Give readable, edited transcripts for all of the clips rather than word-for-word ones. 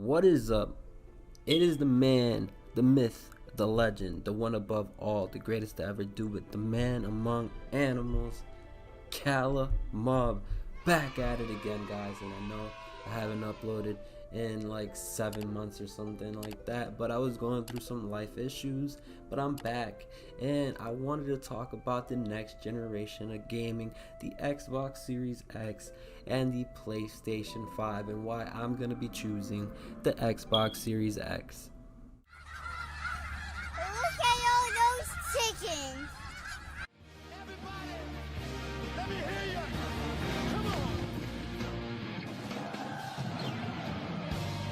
What is up? It is the man, the myth, the legend, the one above all, the greatest to ever do it, the man among animals, Kala Mob, back at it again, guys. And I know I haven't uploaded in like 7 months or something like that, but I was going through some life issues. But I'm back, and I wanted to talk about the next generation of gaming, the Xbox Series X and the PlayStation 5, and why I'm gonna be choosing the Xbox Series X. Look at all those chickens. Everybody, let me hear you. Come on.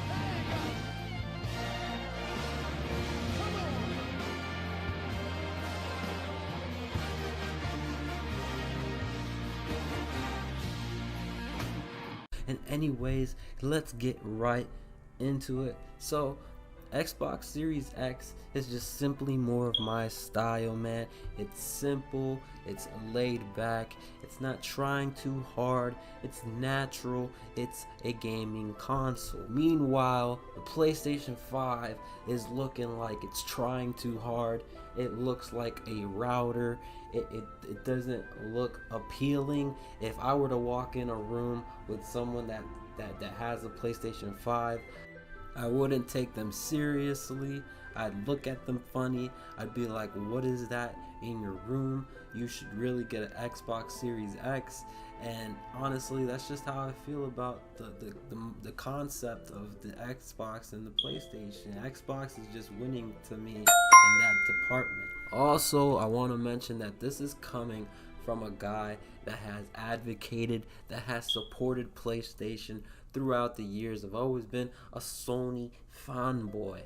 Hey, come on. And anyways, let's get right into it. So Xbox Series X is just simply more of my style, man. It's simple, it's laid back, it's not trying too hard, it's natural, it's a gaming console. Meanwhile, the PlayStation 5 is looking like it's trying too hard. It looks like a router. It doesn't look appealing. If I were to walk in a room with someone that has a PlayStation 5, I wouldn't take them seriously. I'd look at them funny. I'd be like, what is that in your room? You should really get an Xbox Series X. And honestly, that's just how I feel about the concept of the Xbox and the PlayStation. Xbox is just winning to me in that department. Also, I want to mention that this is coming from a guy that has advocated, that has supported PlayStation throughout the years. I've always been a Sony fanboy.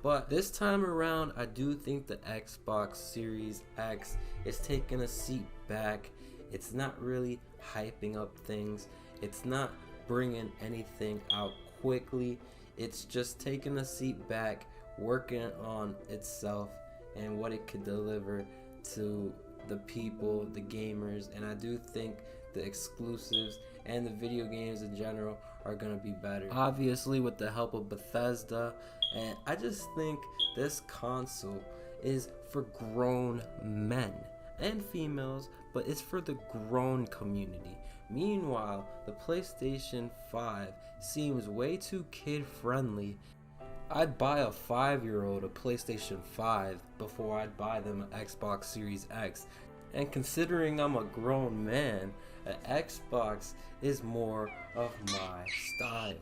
But this time around, I do think the Xbox Series X is taking a seat back. It's not really hyping up things. It's not bringing anything out quickly. It's just taking a seat back, working on itself and what it could deliver to the people, the gamers. And I do think the exclusives and the video games in general are gonna be better, obviously with the help of Bethesda. And I just think this console is for grown men and females, but it's for the grown community. Meanwhile, the PlayStation 5 seems way too kid friendly. I'd buy a 5-year-old a PlayStation 5 before I'd buy them an Xbox Series X. And considering I'm a grown man, an Xbox is more of my style.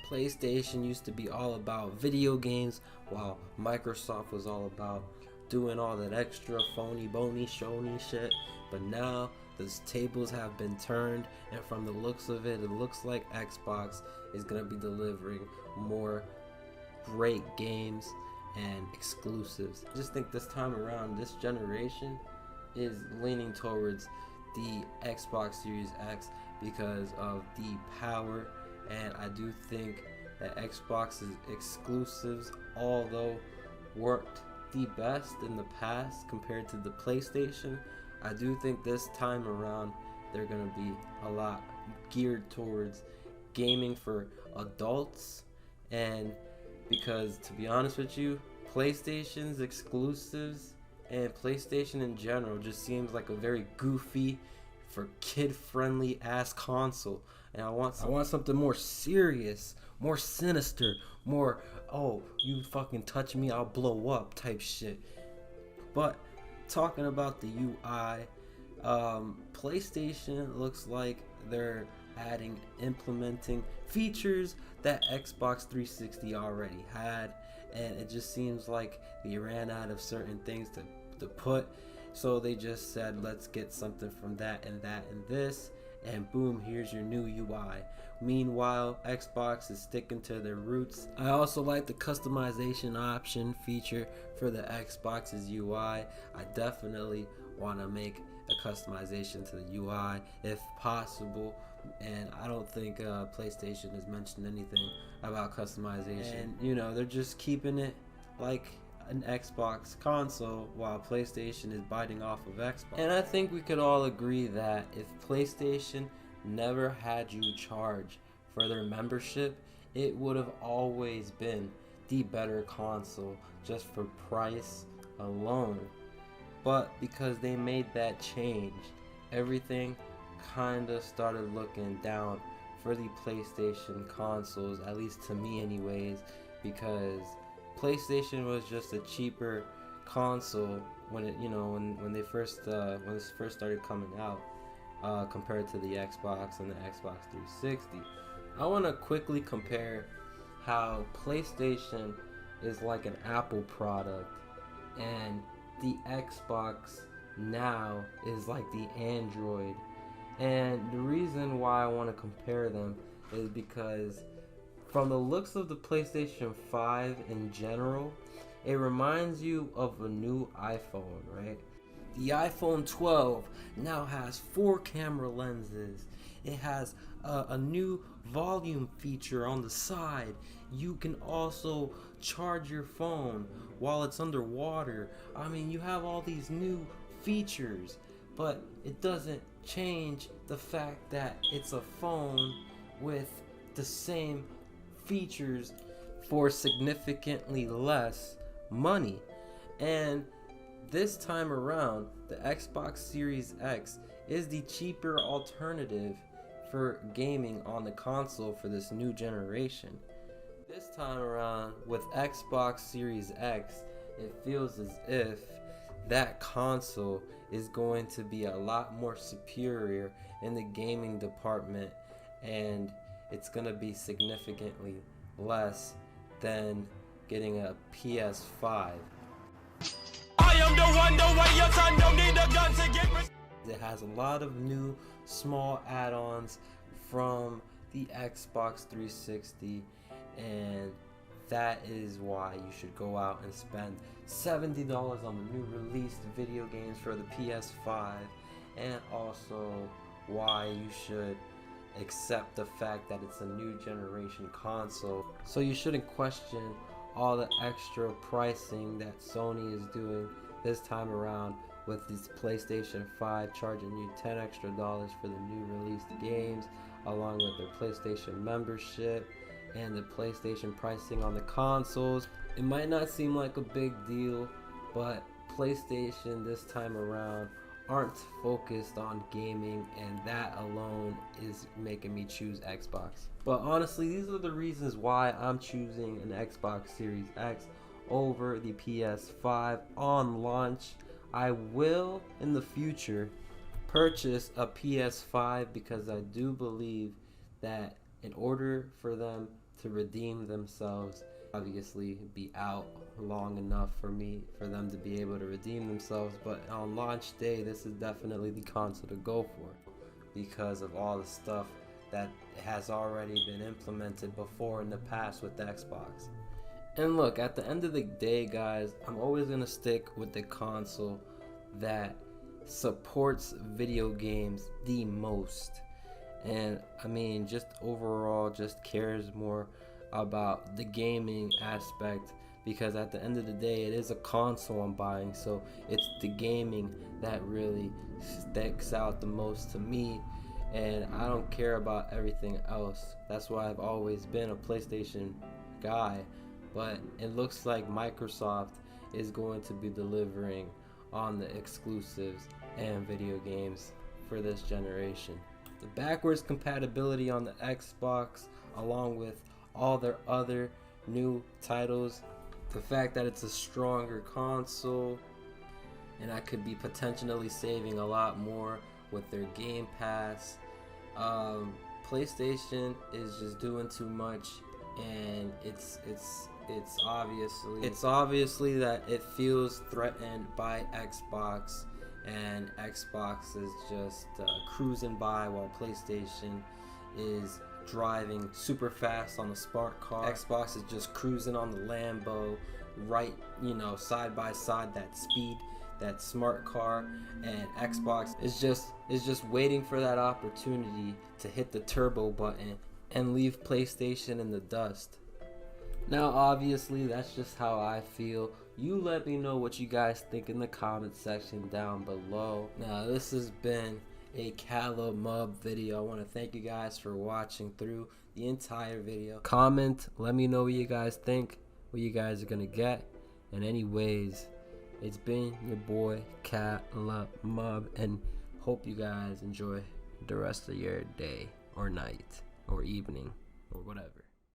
PlayStation used to be all about video games, while Microsoft was all about doing all that extra phony, bony, shony shit. But now the tables have been turned, and from the looks of it, it looks like Xbox is gonna be delivering more great games and exclusives. I just think this time around, this generation is leaning towards the Xbox Series X because of the power. And I do think that Xbox's exclusives, although worked the best in the past compared to the PlayStation, I do think this time around they're gonna be a lot geared towards gaming for adults. And because, to be honest with you, PlayStation's exclusives and PlayStation in general just seems like a very goofy, for kid-friendly ass console. And I want something more serious, more sinister, more, oh, you fucking touch me, I'll blow up type shit. But talking about the UI, PlayStation looks like they're implementing features that Xbox 360 already had, and it just seems like they ran out of certain things to put, so they just said, let's get something from that and this, and boom, here's your new UI. Meanwhile, Xbox is sticking to their roots. I also like the customization option feature for the Xbox's UI. I definitely want to make a customization to the UI if possible, and I don't think PlayStation has mentioned anything about customization. And you know, they're just keeping it like an Xbox console while PlayStation is biting off of Xbox. And I think we could all agree that if PlayStation never had you charge for their membership, it would have always been the better console just for price alone. But because they made that change, everything kind of started looking down for the PlayStation consoles, at least to me anyways, because PlayStation was just a cheaper console when it, when they first when this first started coming out, compared to the Xbox and the Xbox 360. I want to quickly compare how PlayStation is like an Apple product and the Xbox now is like the Android. And the reason why I want to compare them is because from the looks of the PlayStation 5 in general, it reminds you of a new iPhone, right? The iPhone 12 now has 4 camera lenses. It has a new volume feature on the side. You can also charge your phone while it's underwater. I mean, you have all these new features, but it doesn't change the fact that it's a phone with the same features for significantly less money. And this time around, the Xbox Series X is the cheaper alternative for gaming on the console for this new generation. This time around with Xbox Series X, it feels as if that console is going to be a lot more superior in the gaming department, and it's going to be significantly less than getting a PS5. I am the one, the way your son don't need a gun to get It has a lot of new small add-ons from the Xbox 360, and that is why you should go out and spend $70 on the new released video games for the PS5, and also why you should accept the fact that it's a new generation console. So you shouldn't question all the extra pricing that Sony is doing this time around with this PlayStation 5, charging you $10 extra for the new released games, along with their PlayStation membership and the PlayStation pricing on the consoles. It might not seem like a big deal, but PlayStation this time around aren't focused on gaming, and that alone is making me choose Xbox. But honestly, these are the reasons why I'm choosing an Xbox Series X over the PS5 on launch. I will in the future purchase a PS5 because I do believe that in order for them to redeem themselves, obviously be out long enough for them to be able to redeem themselves. But on launch day, this is definitely the console to go for because of all the stuff that has already been implemented before in the past with the Xbox. And look, at the end of the day, guys, I'm always gonna stick with the console that supports video games the most, and I mean just overall just cares more about the gaming aspect, because at the end of the day it is a console I'm buying, so it's the gaming that really sticks out the most to me, and I don't care about everything else. That's why I've always been a PlayStation guy, but it looks like Microsoft is going to be delivering on the exclusives and video games for this generation. The backwards compatibility on the Xbox, along with all their other new titles, the fact that it's a stronger console, and I could be potentially saving a lot more with their Game Pass. PlayStation is just doing too much, and it's obviously that it feels threatened by Xbox, and Xbox is just cruising by while PlayStation is driving super fast on the smart car. Xbox is just cruising on the Lambo, right, side by side, that speed, that smart car, and Xbox is just waiting for that opportunity to hit the turbo button and leave PlayStation in the dust. Now obviously that's just how I feel. You let me know what you guys think in the comment section down below. Now this has been a Calamub video. I want to thank you guys for watching through the entire video. Comment, let me know what you guys think, what you guys are gonna get. And anyways, it's been your boy Calamub, and hope you guys enjoy the rest of your day or night or evening or whatever.